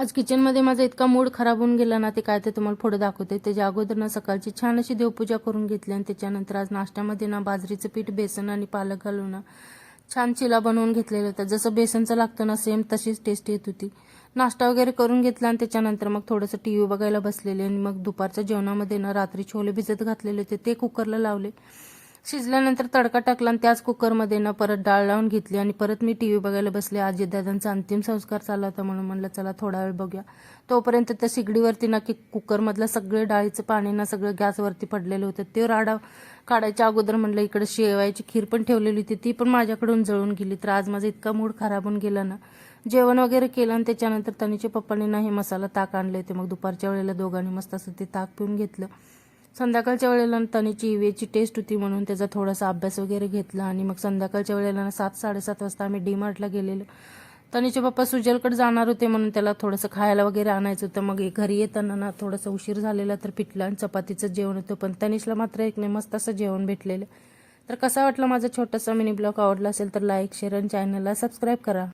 आज किचनमध्ये माझा इतका मूड खराब होऊन गेला ना, ते काय ते तुम्हाला पुढे दाखवते. त्याच्या अगोदर ना सकाळची छान अशी देवपूजा करून घेतली आणि त्याच्यानंतर आज नाश्त्यामध्ये ना बाजरीचं पीठ, बेसन आणि पालक घालून ना छान चिला बनवून घेतलेला होता. जसं बेसनचं लागतं ना सेम तशीच टेस्ट येत होती. नाश्ता वगैरे करून घेतला आणि त्याच्यानंतर मग थोडंसं टीव्ही बघायला बसलेले आणि मग दुपारच्या जेवणामध्ये ना रात्री छोले भिजत घातलेले होते ते कुकरला लावले. शिजल्यानंतर तडका टाकला आणि त्याच कुकरमध्ये ना परत डाळ लावून घेतली आणि परत मी टीव्ही बघायला बसले. अजितदादांचा अंतिम संस्कार चालला होता म्हणून म्हणलं चला थोडा वेळ बघूया. तोपर्यंत त्या सिगडीवरती ना की कुकरमधलं सगळे डाळीचं पाणी ना सगळं गॅसवरती पडलेलं होतं. ते राडा काढायच्या अगोदर म्हणलं इकडे शेवायची खीर पण ठेवलेली होती, ती पण माझ्याकडून जळून गेली. तर आज माझा इतका मूड खराब होऊन गेला ना. जेवण वगैरे केलं आणि त्याच्यानंतर तनीच्या पप्पांनी ना हे मसाला ताक आणले होते. मग दुपारच्या वेळेला दोघांनी मस्त असं ते ताक पिऊन घेतलं. संध्याकाळच्या वेळेला तनीची इवेची टेस्ट होती म्हणून त्याचा थोडासा अभ्यास वगैरे घेतला आणि मग संध्याकाळच्या वेळेला ना 7-7:30 वाजता आम्ही डीमार्टला गेलेलो. तनीचे पप्पा सुजलकडे जाणार होते म्हणून त्याला थोडंसं खायला वगैरे आणायचं होतं. मग घरी येताना ना थोडासा उशीर झालेला तर पिठलं आणि चपातीचं जेवण होतं. पण तनिषला मात्र एक नाही मस्त असं जेवण भेटलेलं. तर कसा वाटला माझा छोटासा मिनी ब्लॉग? आवडला असेल तर लाईक, शेअर आणि चॅनलला सबस्क्राईब करा.